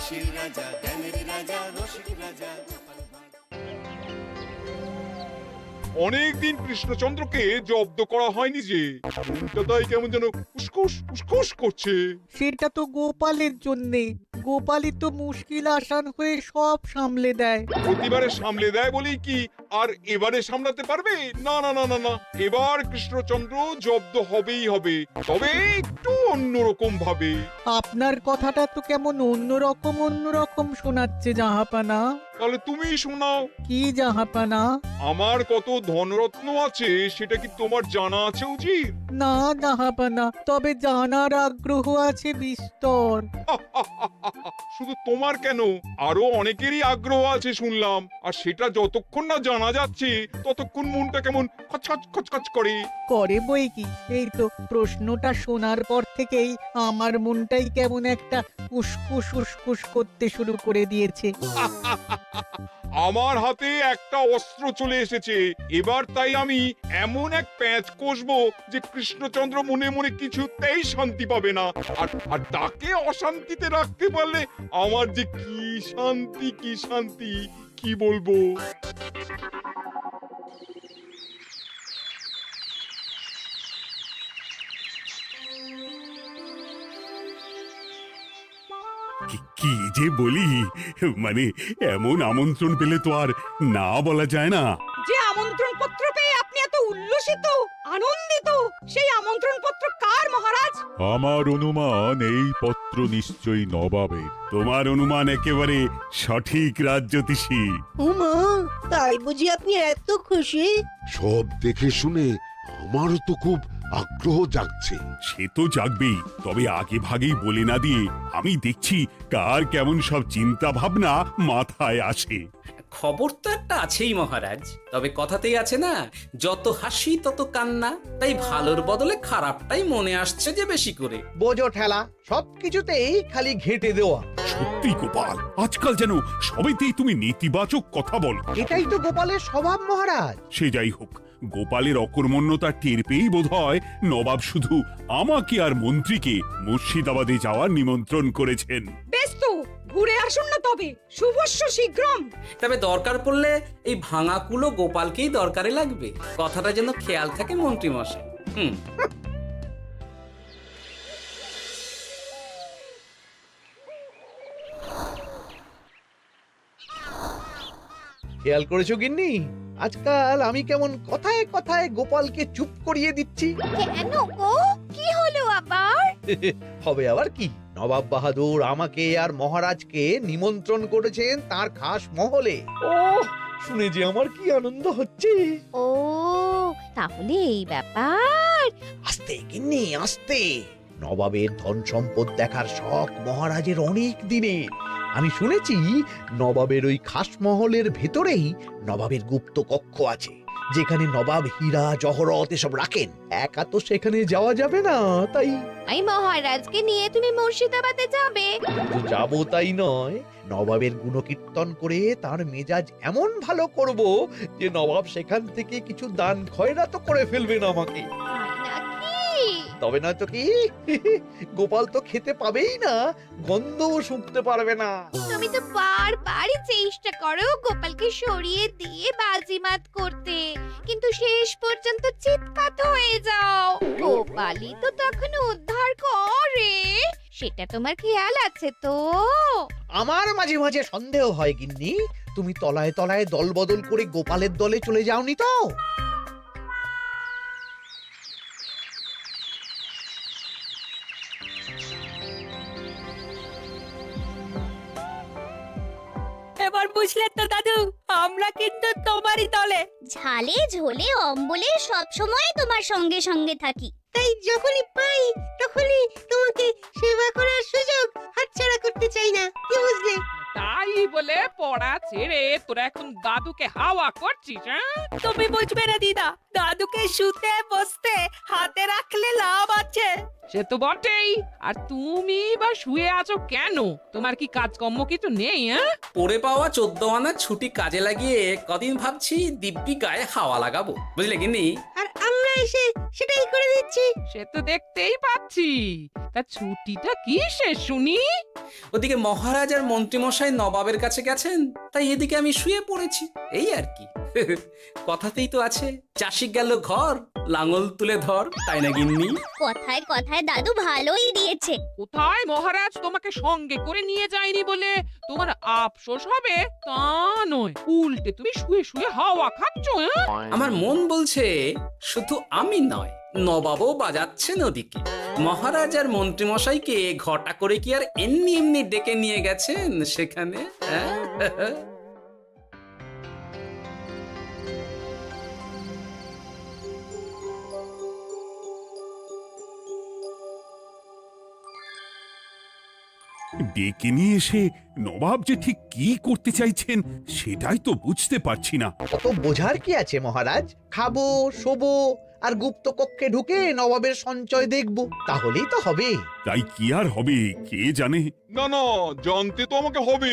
হাসির রাজা, জ্ঞানের রাজা, রসিক রাজা। অনেকদিন কৃষ্ণচন্দ্রকে জব্দ করা হয়নি যে, মনটা তাই কেমন যেন উসকুস উসকুস করছে। সেটা তো গোপালের জন্যে। গোপালই তো মুশকিল আসান হয়ে সব সামলে দেয়। প্রতিবারে সামলে দেয় বলেই কি আর এবারে সামলাতে পারবে? না না না না না, এবার কৃষ্ণচন্দ্র জব্দ হবেই হবে, তবে একটু অন্যরকম ভাবে। আপনার কথাটা তো কেমন অন্যরকম শোনাচ্ছে জাহাপানা। তাহলে তুমি শোনাও। কি জাহাপানা? আমার কত ধনরত্ন আছে সেটা কি তোমার জানা আছে উজির? না জাহাপানা, তবে জানার আগ্রহ আছে বিস্তর। শুধু তোমার কেন, আরো অনেকেরই আগ্রহ আছে শুনলাম, আর সেটা যতক্ষণ না জানা যাচ্ছে ততক্ষণ মনটা কেমন খচখচ খচখচ করে। করে বই কি, এই তো প্রশ্নটা শোনার পর থেকেই আমার মনটাই কেমন একটা উসকুস উসকুস করতে শুরু করে দিয়েছে। আমার হাতে একটা অস্ত্র চলে এসেছে এবার, তাই আমি এমন এক প্যাঁচ কষবো যে কৃষ্ণচন্দ্র মনে মনে কিছুতেই শান্তি পাবে না। আর তাকে অশান্তিতে রাখতে পারলে আমার যে কি শান্তি কি শান্তি, কি বলবো। কি যে বলি, মানে এমন আমন্ত্রণ পেলে তো আর না বলা যায় না। যে আমন্ত্রণ পত্র পেয়ে আপনি এত উল্লসিত, আনন্দিত, সেই আমন্ত্রণ পত্র কার মহারাজ? আমার অনুমান এই পত্র নিশ্চয়ই নবাবের। তোমার অনুমান একেবারে সঠিক রাজ্যতীষী। উমা, তাই বুঝি আপনি এত খুশি? সব দেখে শুনে আমারও তো খুব আগ্রহ জাগছে। সে তো জাগবেই, তবে আগে ভাগেই বলে না দিয়ে আমি দেখছি কার কেমন সব চিন্তা ভাবনা মাথায় আসে। খবর তো একটা আছেই মহারাজ, তবে কথাতেই আছে না, যত হাসি তত কান্না, তাই ভালোর বদলে খারাপটাই মনে আসছে যে বেশি করে। বোঝো ঠেলা, সবকিছুতেই খালি ঘেঁটে দেওয়া। সত্যি গোপাল, আজকাল যেন সবেতেই তুমি নেতিবাচক কথা বলো। এটাই তো গোপালের স্বভাব মহারাজ। সে যাই হোক, গোপালের অকর্মণ্যতা টের পেয়েই বোধ হয় নবাব শুধু আমাকে আর মন্ত্রীকে মুর্শিদাবাদে যাওয়ার নিমন্ত্রণ করেছেন। বেশ তো, ঘুরে আসুন না তবে, শুভস্য শীঘ্রম। তবে দরকার পড়লে এই ভাঙা কুলো গোপালকেই দরকারে লাগবে, কথাটা যেন খেয়াল থাকে মন্ত্রী মশাই। খেয়াল করেছো গিন্নি, আজকাল আমি কেমন কথায় কথায় গোপালকে চুপ করিয়ে দিচ্ছি। কেন গো, কি হলো আবার? হবে আবার কি, নবাব বাহাদুর আমাকে আর মহারাজকে নিমন্ত্রণ করেছেন তার খাস মহলে। ও শুনে যে আমার কি আনন্দ হচ্ছে। ও, তাহলে এই ব্যাপার। আস্তে গিন্নি আস্তে, নবাবের ধন সম্পদ দেখার শখ মহারাজের অনেক দিনের। আমি শুনেছি নবাবের ওই খাস মহলের ভেতরেই নবাবের গুপ্ত কক্ষ আছে, যেখানে নবাব হীরা জহরত এসব রাখেন। একা তো সেখানে যাওয়া যাবে না, তাই এই মহারাজকে নিয়ে তুমি মুর্শিদাবাদে যাবে? শুধু যাবো তাই নয়, নবাবের গুণকীর্তন করে তার মেজাজ এমন ভালো করব যে নবাব সেখান থেকে কিছু দান খয়রাত করে ফেলবেন আমাকে। তবে নয় তো কি, গোপাল তো খেতে পাবেই না, গন্ধও শুঁকতে পারবে না। তুমি তো বারবারই চেষ্টা করো গোপালকে সরিয়ে দিয়ে বাজিমাত করতে, কিন্তু শেষ পর্যন্ত চিৎপাত হয়ে যাও। গোপালই তো তখন উদ্ধার করে, সেটা তোমার খেয়াল আছে তো? আমার মাঝে মাঝে সন্দেহ হয় গিন্নি, তুমি তলায় তলায় দল বদল করে গোপালের দলে চলে যাওনি তো? এবার বুঝলে তো দাদু, আমরা কিন্তু তোমারই দলে। ঝালে ঝোলে অম্বলে সব সময় তোমার সঙ্গে সঙ্গে থাকি। তাই যখনই পাই তখনই তোমাকে সেবা করার সুযোগ হাতছাড়া করতে চাই না, কি বুঝলে? তাই বলে পড়া ছেড়ে তোরা এখন দাদুকে হাওয়া করছিস? তুমি বুঝবে না দিদা, দাদুকে শুতে বসতে হাতে রাখলে লাভ আছে। সে তো বটেই, আর তুমি বা শুয়ে আছো কেন? তোমার কি কাজকর্ম কিছু নেই? পড়ে পাওয়া 14 আনা ছুটি কাজে লাগিয়ে কদিন ভাবছি দিব্যি গায়ে হাওয়া লাগাবো, বুঝলে গিন্নি? আর আমরা এসে সেটাই করে দিচ্ছি। সে তো দেখতেই পাচ্ছি। তা ছুটিটা কি সে শুনি? ওদিকে মহারাজ আর মন্ত্রীমশাই নবাবের কাছে গেছেন, তাই এদিকে আমি শুয়ে পড়েছি, এই আর কি। কথাতেই তো আছে, চাষি গেল ঘর, লাঙল তুলে ধর, তাই না গিন্নি? কথায় কথায় দাদু ভালোই দিয়েছে। কোথায় মহারাজ তোমাকে সঙ্গে করে নিয়ে যায়নি বলে তোমার আফসোস হবে তা নয়, উল্টে তুমি শুয়ে শুয়ে হাওয়া খাচ্ছ। আমার মন বলছে শুধু আমি নয়, নবাবও বাজাচ্ছেন ওদিকে। মহারাজ আর মন্ত্রীমশাইকে ঘটা করে কি আর এমনি এমনি ডেকে নিয়ে গেছেন সেখানে? হ্যাঁ? ডেকে নিয়ে এসে নবাব যে ঠিক কি করতে চাইছেন সেটাই তো বুঝতে পারছি না। অত বোঝার কি আছে মহারাজ? খাবো, শোবো আর গুপ্ত কক্ষে ঢুকে নবাবের সঞ্চয় দেখব, তাহলেই তো হবে। তাই কি আর হবে কে জানে। না না, জানতে তো আমাকে হবে।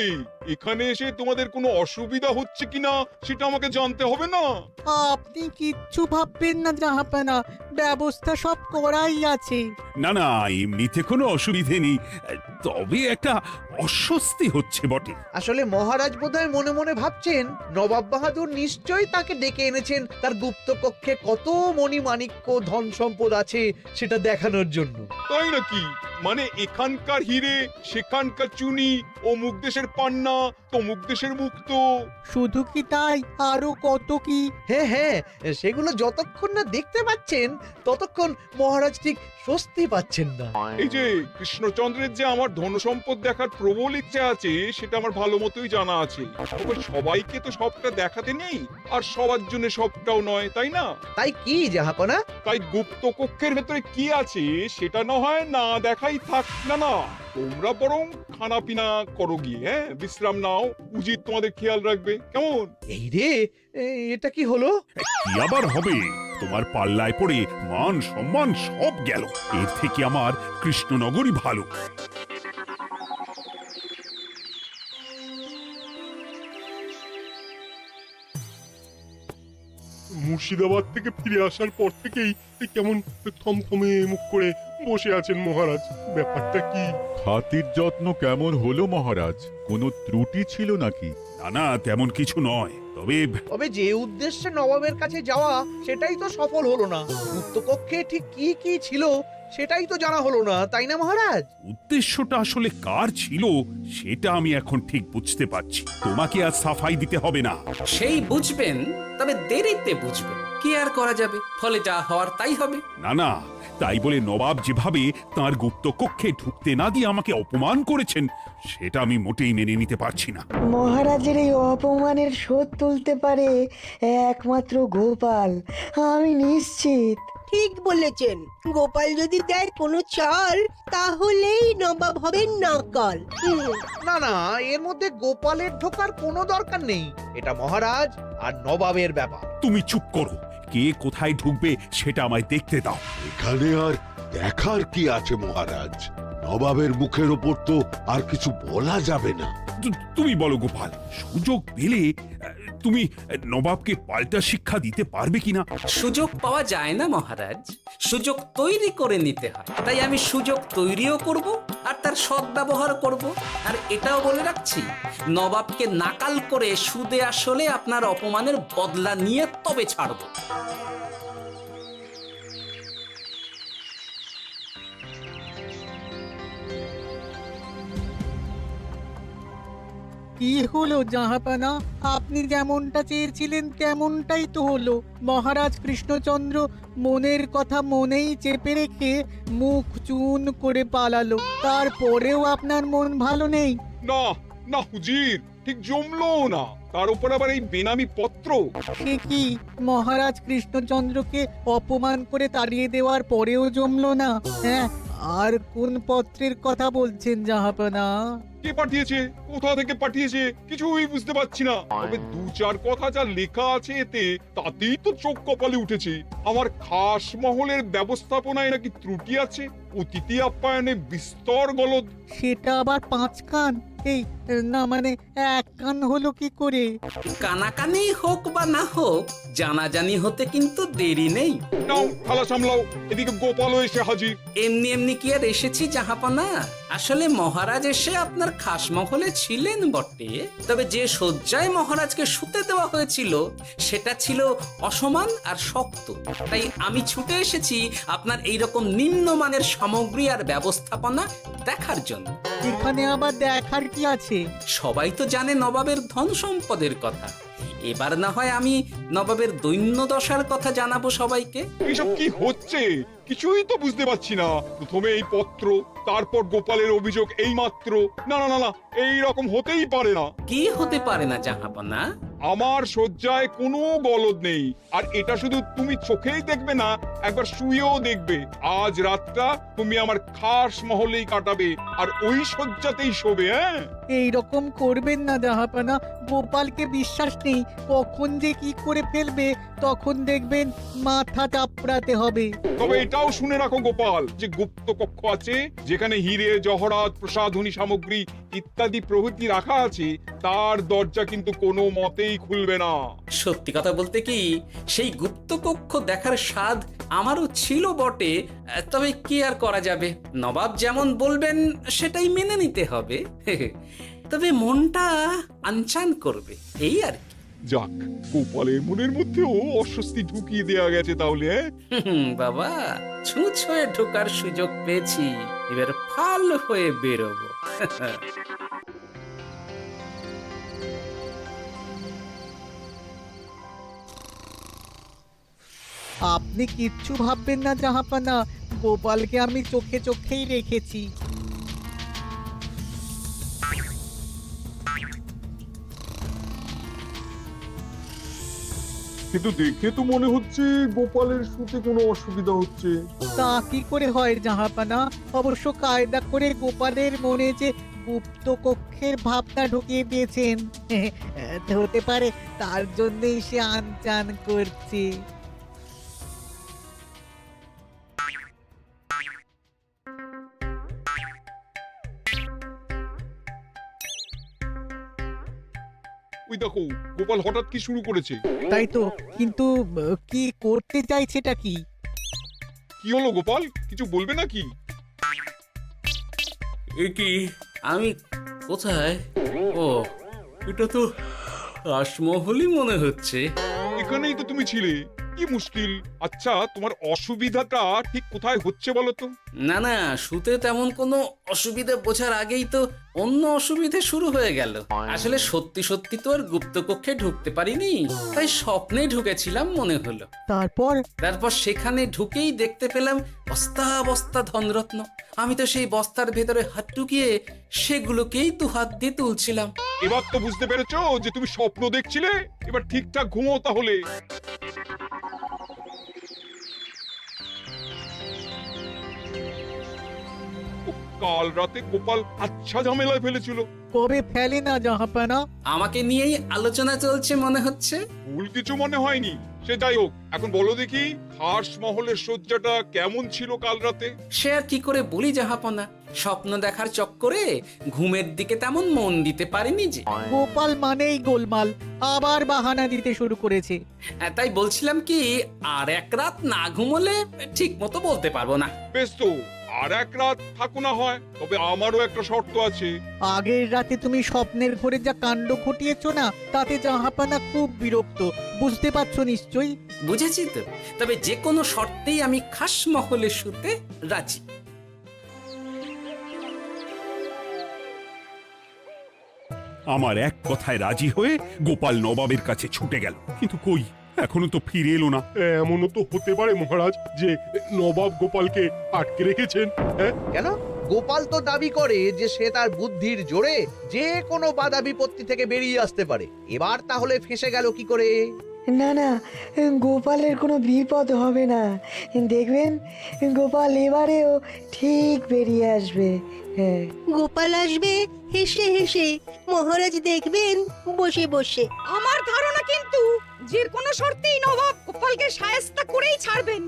এখানে এসে তোমাদের কোনো অসুবিধা হচ্ছে কিনা সেটা আমাকে জানতে হবে না? আপনি কিচ্ছু ভাববেন না জাহাপানা, ব্যবস্থা সব করাই আছে। না না, এমনিতে কোনো অসুবিধে নেই, তবে একটা অস্বস্তি হচ্ছে বটে। আসলে মহারাজ বোধহয় মনে মনে ভাবছেন নবাব বাহাদুর নিশ্চয়ই তাকে ডেকে এনেছেন তার গুপ্ত কক্ষে কত মণিমাণিক্য ধন সম্পদ আছে সেটা দেখানোর জন্য। তাই নাকি? মানে এখানকার হিরে সেখানকার চুনি, অমুক দেশের পান্না তমুক দেশের মুক্ত। শুধু কি তাই, আরো কত কি। হ্যাঁ হ্যাঁ, সেগুলো যতক্ষণ না দেখতে পাচ্ছেন ততক্ষণ মহারাজ ঠিক স্বস্তি পাচ্ছেন না। এই যে কৃষ্ণচন্দ্রের যে আমার ধনসম্পদ দেখার প্রবল ইচ্ছে আছে সেটা আমার ভালো মতোই জানা আছে। তবে সবাইকে তো সবটা দেখাতে নেই, আর সবার জন্য সবটাও নয়, তাই না? তাই কি জাহাপনা? তাই গুপ্ত কক্ষের ভেতরে কি আছে সেটা না হয় না দেখাই থাক। না না, তোমরা বরং খানা পিনা করো গিয়ে, হ্যাঁ, বিশ্রাম নাও। উজিত তোমাদের খেয়াল রাখবে, কেমন? এই রে, এটা কি হলো? কি আবার হবে? তোমার পাল্লায় পড়ে মান সম্মান সব গেল। এর থেকে আমার কৃষ্ণনগরই ভালো। মুর্শিদাবাদ থেকে ফিরে আসার পর থেকেই কেমন থমথমে মুখ করে বসে আছেন মহারাজ। ব্যাপারটা কি? খাতির যত্ন কেমন হলো মহারাজ? কোনো ত্রুটি ছিল নাকি? না না, তেমন কিছু নয়, তবে তবে যে উদ্দেশ্যে নবাবের কাছে যাওয়া সেটাই তো সফল হলো না। গুপ্ত কক্ষে ঠিক কি কি ছিল সেটাই তো জানা হলো না, তাই না মহারাজ? উদ্দেশ্যটা আসলে কার ছিল সেটা আমি এখন ঠিক বুঝতে পারছি। তোমাকে আর সাফাই দিতে হবে না। সেই বুঝবেন, তবে দেরিতে বুঝবেন। কি আর করা যাবে, ফলে যা হওয়ার তাই হবে। না না, তাই বলে নবাব যেভাবে তার গুপ্ত কক্ষে ঢুকতে না দিয়ে আমাকে অপমান করেছেন সেটা আমি মোটেই মেনে নিতে পারছি না। মহারাজের এই অপমানের শোধ তুলতে পারে একমাত্র গোপাল, আমি নিশ্চিত। ঠিক বলেছেন, গোপাল যদি দেয় কোনো চাল তাহলেই নবাব হবেন নকল। না না, এর মধ্যে গোপালের ঢোকার কোনো দরকার নেই। এটা মহারাজ আর নবাবের ব্যাপার। তুমি চুপ করো, কে কোথায় ঢুকবে সেটা আমায় দেখতে দাও। এখানে আর দেখার কি আছে মহারাজ? নবাবের মুখের ওপর তো আর কিছু বলা যাবে না। তুমি বলো গোপাল, সুযোগ পেলে তুমি নবাবকে পাল্টা শিক্ষা দিতে পারবে কিনা? সুযোগ পাওয়া যায় না মহারাজ, সুযোগ তৈরি করে নিতে হয়। তাই আমি সুযোগ তৈরিও করব আর তার সদ্ব্যবহার করব। আর এটাও বলে রাখছি, নবাবকে নাকাল করে সুদে আসলে আপনার অপমানের বদলা নিয়ে তবে ছাড়ব। কি হলো জাহাপানা, আপনি যেমনটা চেয়েছিলেন তেমনটাই তো হলো। মহারাজ কৃষ্ণচন্দ্র মনের কথা মনেই চেপে রেখে মুখ চুন করে পালালো, তারপরেও আপনার মন ভালো নেই? না না হুজির, ঠিক জমলো না। তার উপর আবার এই বেনামি পত্র। সে কি, মহারাজ কৃষ্ণচন্দ্রকে অপমান করে তাড়িয়ে দেওয়ার পরেও জমলো না? হ্যাঁ, আর কোন পত্রের কথা বলছেন জাহাপানা? কে পাঠিয়েছে, কোথা থেকে পাঠিয়েছে কিছুই বুঝতে পারছি না। তবে দু চার কথা যা লেখা আছে এতে, তাতেই তো চোখ কপালে উঠেছে। আমার খাস মহলের ব্যবস্থাপনায় নাকি ত্রুটি আছে, অতিথি আপ্যায়নে বিস্তর গলদ। সেটা আবার 5 কান? এই না মানে এক কান হলো কি করে? কানাকানি হোক বা না হোক, জানাজানি হতে কিন্তু দেরি নেই। নাও থালা সামলাও, এদিকে গোপালও এসে হাজির। এমনি এমনি কি আর এসেছি জাহাপনা? আসলে মহারাজ এসে আপনার খাসমহলে ছিলেন বটে, তবে যে শয্যায় মহারাজকে শুতে দেওয়া হয়েছিল সেটা ছিল অসমান আর শক্ত। তাই আমি ছুটে এসেছি আপনার এইরকম নিম্নমানের সামগ্রী আর ব্যবস্থাপনা দেখার জন্য। এখানে আবার দেখার কি আছে? সবাই তো জানে নবাবের ধন সম্পদের কথা, এবার না হয় আমি নবাবের দৈন্য দশার কথা জানাবো সবাইকে। এইসব কি হচ্ছে কিছুই তো বুঝতে পারছি না। প্রথমে এই পত্র, তারপর গোপালের অভিযোগ এই মাত্র। না না না না, এই রকম হতেই পারে না। কি হতে পারে না জাহাপনা? আমার শয্যায় কোনো গলদ নেই, আর এটা শুধু তুমি চোখেই দেখবে না, একবার শুয়েও দেখবে। আজ রাতটা তুমি আমার খাস মহলেই কাটাবে, আর ওই শয্যাতেই শোবে। হ্যাঁ, এই রকম করবেন না জাহাপানা, গোপালকে বিশ্বাস নেই, কখন যে কি করে ফেলবে তখন দেখবেন মাথা চাপড়াতে হবে। তবে এটাও শুনে রাখো গোপাল, যে গুপ্ত কক্ষ আছে যেখানে হিরে জহরাত প্রসাধনী সামগ্রী ইত্যাদি প্রভৃতি রাখা আছে, তার দরজা কিন্তু কোনো মতেই খুলবে না। সত্যি কথা বলতে কি, সেই গুপ্তকক্ষ দেখার স্বাদ আমারও ছিল বটে, তবে কি আর করা যাবে, নবাব যেমন বলবেন সেটাই মেনে নিতে হবে। তবে মনটা আনচান করবে, এই আর কি। যাক, গোপালের মনের মধ্যেও অস্বস্তি ঢুকিয়ে দেয়া গেছে তাহলে। বাবা, ছুঁচ হয়ে ঢোকার সুযোগ পেয়েছি, এবার ফাল হয়ে বেরোবো। আপনি কিচ্ছু ভাববেন না জাহাপানা, গোপালকে আমি চোখে চোখেই রেখেছি। কিন্তু দেখে তো মনে হচ্ছে গোপালের শুতে কোনো অসুবিধা হচ্ছে। তা কি করে হয় জাহাপানা? অবশ্য কায়দা করে গোপালের মনে যে গুপ্ত কক্ষের ভাবনা ঢুকিয়ে দিয়েছেন, হতে পারে তার জন্যই সে আনচান করছে। ওই দেখো, গোপাল হঠাৎ কি শুরু করেছে। তাই তো, কিন্তু কি করতে চাইছেটা কি? কি হলো গোপাল, কিছু বলবে নাকি? এ কি, আমি কোথায়? ও, এটা তো রাসমহলই মনে হচ্ছে। এখানেই তো তুমি ছিলে, কি মুশকিল। আচ্ছা, তোমার অসুবিধাটা ঠিক কোথায় হচ্ছে বলো তো? না না, শুতে তেমন কোনো অসুবিধা বোঝার আগেই তো অন্য অসুবিধে শুরু হয়ে গেল। আসলে সত্যি সত্যি তো আর গুপ্তকক্ষে ঢুকতে পারিনি, তাই স্বপ্নে ঢুকেছিলাম মনে হলো। তারপর সেখানে ঢুকেই দেখতে পেলাম বস্তা বস্তা ধনরত্ন। আমি তো সেই বস্তার ভেতরে হাত ঢুকিয়ে সেগুলোকেই দু হাত দিয়ে তুলছিলাম। এবার তো বুঝতে পেরেছো যে তুমি স্বপ্ন দেখছিলে। এবার ঠিকঠাক ঘুমো তাহলে। কাল রাতে গোপাল আচ্ছা ঝামেলায় ফেলেছিল। কবে ফেলে না জাহাপানা? আমাকে নিয়েই আলোচনা চলছে মনে হচ্ছে। ভুল কিছু মনে হয়নি, সে যাই হোক। এখন বলো দেখি, খাস মহলের শয্যাটা কেমন ছিল কাল রাতে? সে আর কি করে বলি জাহাপনা, স্বপ্ন দেখার চক্করে ঘুমের দিকে তেমন মন দিতে পারিনি যে। গোপাল মানেই গোলমাল, আবার বাহানা দিতে শুরু করেছে। তাই বলছিলাম কি, আর এক রাত না ঘুমোলে ঠিক মতো বলতে পারবো না। বেশ তো, আর এক রাত থাকো না হয়, তবে আমারও একটা শর্ত আছে। আগের রাতে তুমি স্বপ্নের ঘরে যা কাণ্ড ঘটিয়েছো না, তাতে জাহাপানা খুব বিরক্ত, বুঝতে পারছো নিশ্চয়ই। বুঝেছি তো, তবে যে কোনো শর্তেই আমি খাস মহলে শুতে রাজি। আমার এক কথায় রাজি হয়ে গোপাল নবাবের কাছে ছুটে গেল, কিন্তু কই, এখনো তো ফিরে এলো না। এমনও তো হতে পারে মহারাজ যে নবাব গোপালকে আটকে রেখেছেন। হ্যাঁ, কেন? গোপাল তো দাবি করে যে সে তার বুদ্ধির জোরে যে কোনো বাধা বিপত্তি থেকে বেরিয়ে আসতে পারে। এবার তাহলে ফেঁসে গেল কি করে? না না, গোপালের কোনো বিপদ হবে না, দেখবেন গোপাল এবারেও ঠিক বেরিয়ে আসবে। হ্যাঁ, গোপাল আসবে হেসে হেসে, মহারাজ দেখবেন বসে বসে। আমার ধারণা কিন্তু যে কোনো শর্তেই নবাব গোপালকে শায়েস্তা করেই ছাড়বেন।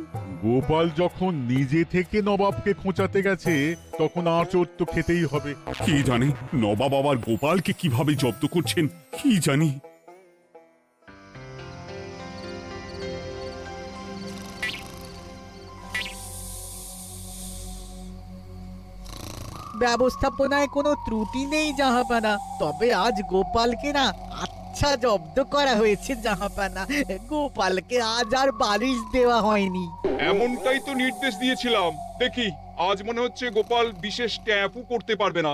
গোপাল যখন নিজে থেকে নবাবকে খোঁচাতে গেছে তখন আঁচড় তো খেতেই হবে। কি জানে নবাব আবার গোপালকে কিভাবে জব্দ করছেন কি জানি। ব্যবস্থাপনায় কোনো ত্রুটি নেই জাহাপানা, তবে আজ গোপালকে না আচ্ছা জব্দ করা হয়েছে জাহাপানা। গোপালকে আজ আর বালিশ দেওয়া হয়নি। এমনটাই তো নির্দেশ দিয়েছিলাম। দেখি আজ মনে হচ্ছে গোপাল বিশেষ ট্যাপও করতে পারবে না।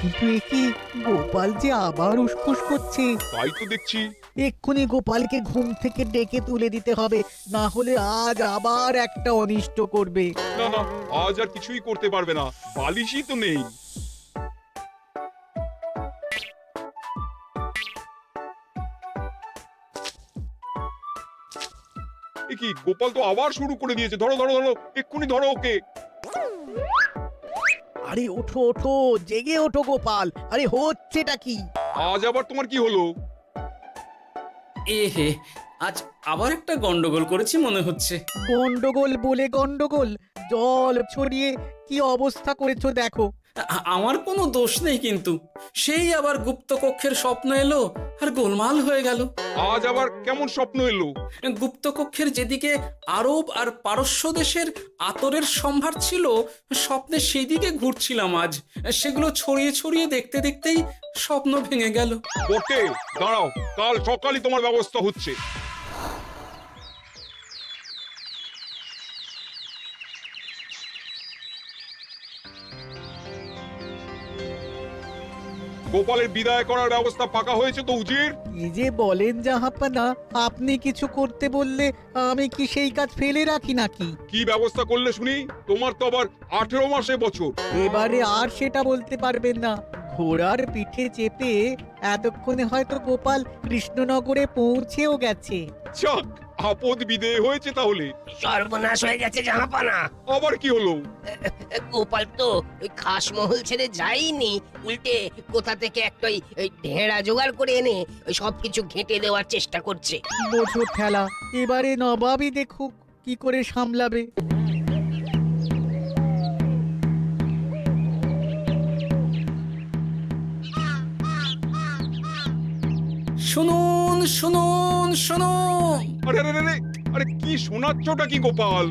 কিন্তু একে গোপাল যে আবার উসখুস করছে। তাই তো দেখছি। এক্ষুনি গোপালকে ঘুম থেকে ডেকে তুলে দিতে হবে, না হলে আজ আবার একটা অনিষ্ট করবে। না না, আজ আর কিছুই করতে পারবে না, বালিশই তো নেই। এ কি, গোপাল তো আবার শুরু করে দিয়েছে। ধরো ধরো ধরো, এক্ষুনি ধরো ওকে। আরে ওঠো ওঠো, জেগে ওঠো গোপাল। আরে হচ্ছেটা কি? আজ আবার তোমার কি হলো? এ হে, আজ আবার একটা গন্ডগোল করেছি মনে হচ্ছে। গন্ডগোল বলে গন্ডগোল, জল ছড়িয়ে কি অবস্থা করেছো দেখো। আমার কোনো দোষ নেই, কিন্তু সেই আবার গুপ্তকক্ষের স্বপ্ন এলো আর গোলমাল হয়ে গেল। আজ আবার কেমন স্বপ্ন এলো? গুপ্তকক্ষের যেদিকে আরব আর পারস্য দেশের আতরের সম্ভার ছিল, স্বপ্নে সেই দিকে ঘুরছিলাম আজ। সেগুলো ছড়িয়ে ছড়িয়ে দেখতে দেখতেই স্বপ্ন ভেঙে গেল। ওকে দাঁড়াও, কাল সকালই তোমার ব্যবস্থা হচ্ছে। গোপালের বিদায় করার ব্যবস্থা পাকা হয়েছে তো উজির? কি যে বলেন জাহাপানা, আপনি কিছু করতে বললে আমি কি সেই কাজ ফেলে রাখি নাকি? কি ব্যবস্থা করলে শুনি? তোমার তো আবার 18 মাসে বছর। এবারে আর সেটা বলতে পারবেন না। ঘোড়ার পিঠে চেপে এতক্ষণে হয়তো গোপাল কৃষ্ণনগরে পৌঁছেও গেছে। যাক, আপদ বিদেয় হয়েছে তাহলে। সর্বনাশ হয়ে গেছে জাহাপানা। আবার কি হলো? গোপাল তো ওই খাসমহল ছেড়ে যায়নি, উল্টে কোথা থেকে একটা ওই ঢেঁড়া জোগাড় করে এনে ওই সবকিছু ঘেঁটে দেওয়ার চেষ্টা করছে। বোঝো ঠেলা, এবারে নবাবই দেখুক কি করে সামলাবে। শুনুন শুনুন শুনুন। আরে আরে আরে, আরে কি শোনাচ্ছটা কি গোপাল?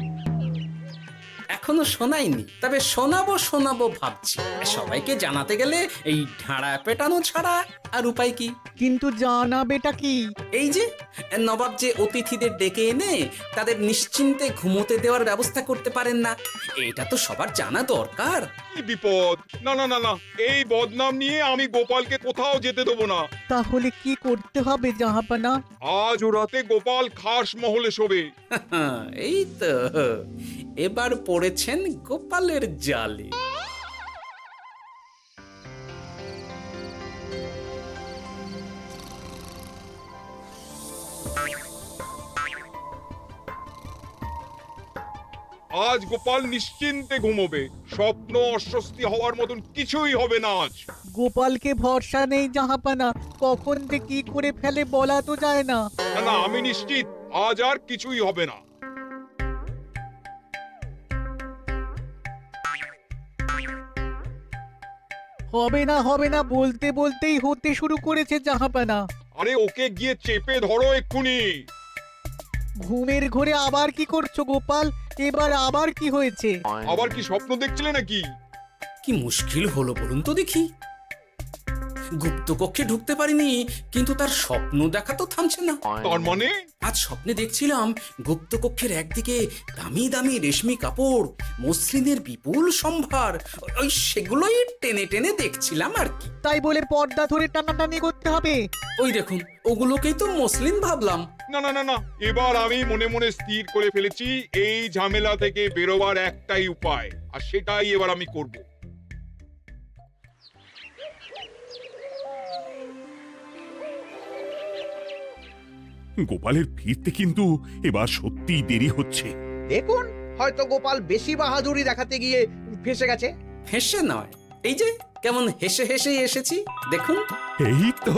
এখনো শোনাইনি, তবে শোনাবো শোনাবো ভাবছি। সবাইকে জানাতে গেলে এই ঢাড়া পেটানো ছাড়া আর উপায় কি? কিন্তু জানাবেটা কি? এই যে নবাব যে অতিথিদের ডেকে এনে তাদের নিশ্চিন্তে ঘুমোতে দেওয়ার ব্যবস্থা করতে পারেন না, এটা তো সবার জানা দরকার। কি বিপদ! না না না না, এই বদনাম নিয়ে আমি গোপালকে কোথাও যেতে দেবো না। তাহলে কি করতে হবে জাহাপানা? আজ ও রাতে গোপাল খাস মহলে শোবে। এই তো এবার পড়েছেন গোপালের জালে। আজ গোপাল নিশ্চিন্তে ঘুমোবে। স্বপ্ন অস্বস্তি হওয়ার মতন কিছুই হবে না আজ। গোপালকে ভরসা নেই জাহাপানা, কখন যে কি করে ফেলে বলা তো যায় না। না না, আমি নিশ্চিত আজ আর কিছুই হবে না। হবে না বলতে বলতেই হতে শুরু করেছে জাহাপানা। আরে ওকে গিয়ে চেপে ধরো এক্ষুনি। ঘুমের ঘোরে আবার কি করছো গোপাল? এবার আবার কি হয়েছে? আবার কি স্বপ্ন দেখছিলে নাকি? কি মুশকিল হলো বলুন তো দেখি। গুপ্তকক্ষে ঢুকতে পারিনি, কিন্তু তার স্বপ্ন দেখা তো থামছে না। তার মানে? আজ স্বপ্নে দেখছিলাম গুপ্তকক্ষের একদিকে দামি দামি রেশমি কাপড়, মসলিনের বিপুল সম্ভার, ওই সেগুলোই টেনে টেনে দেখছিলাম আর কি। তাই বলে পর্দা ধরে টানাটানি করতে হবে? ওই দেখুন, ওগুলোকেই তো মসলিন ভাবলাম। না না না না, এবার আমি মনে মনে স্থির করে ফেলেছি এই ঝামেলা থেকে বেরোবার একটাই উপায়, আর সেটাই এবার আমি করব। গোপালের ফিরতে কিন্তু এবার সত্যিই দেরি হচ্ছে। দেখুন, হয়তো গোপাল বেশি বাহাদুরি দেখাতে গিয়ে ফেসে গেছে। ফেঁসে নয়, এই যে কেমন হেসে হেসেই এসেছি দেখুন। এই তো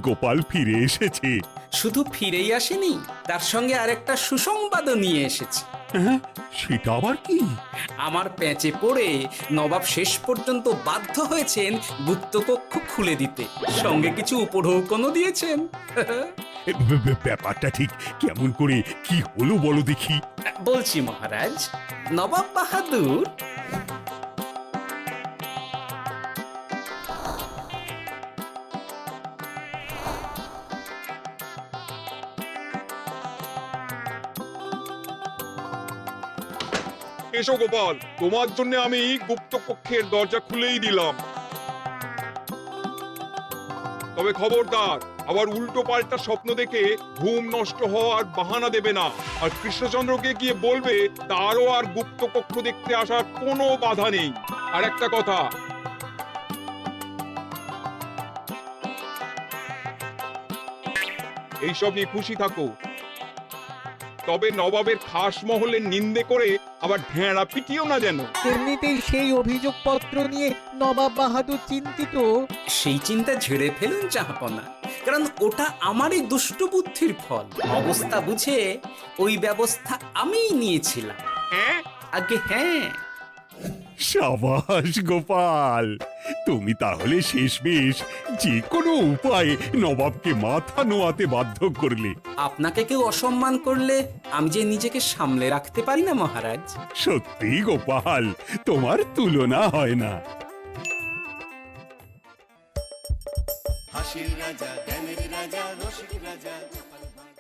গোপাল ফিরে এসেছে। শুধু ফিরেই আসেনি, তার সঙ্গে আরেকটা সুসংবাদও নিয়ে এসেছি। হ্যাঁ, সেটা আবার কি? আমার প্যাঁচে পড়ে নবাব শেষ পর্যন্ত বাধ্য হয়েছেন গুপ্তকক্ষ খুলে দিতে, সঙ্গে কিছু উপঢৌকনও দিয়েছেন। ব্যাপারটা ঠিক কেমন করে কি হলো বলো দেখি। বলছি মহারাজ, নবাব বাহাদুর এসো গোপাল, তোমার জন্য আমি গুপ্ত কক্ষের দরজা খুলেই দিলাম। তবে খবরদার, আবার উল্টো পাল্টা স্বপ্ন দেখে ঘুম নষ্ট হওয়ার বাহানা দেবে না। আর কৃষ্ণচন্দ্রকে গিয়ে বলবে তারও আর গুপ্ত কক্ষ দেখতে আসার কোনো বাধা নেই। আর একটা কথা, এইসব নিয়ে খুশি থাকো, তবে নবাবের খাস মহলের নিন্দে করে আবার ঢেঁড়া পিটিও না যেন। এমনিতেই সেই অভিযোগপত্র নিয়ে নবাব বাহাদুর চিন্তিত। সেই চিন্তা ঝেড়ে ফেলুন জাহাপনা, কারণ ওটা আমারই দুষ্ট বুদ্ধির ফল। অবস্থা বুঝে ওই ব্যবস্থা আমিই নিয়েছিলাম। হ্যাঁ, আগে হ্যাঁ। সাবাস গোপাল, তুমি তাহলে শেষমেশ যে কোনো উপায়ে নবাবকে মাথা নোয়াতে বাধ্য করলে। আপনাকে কেউ অসম্মান করলে আমি যে নিজেকে সামলে রাখতে পারি না মহারাজ। সত্যি গোপাল, তোমার তুলনা হয় না। হাসির রাজা জ্ঞানের রাজা রসিক রাজা গোপাল ভাঁড়।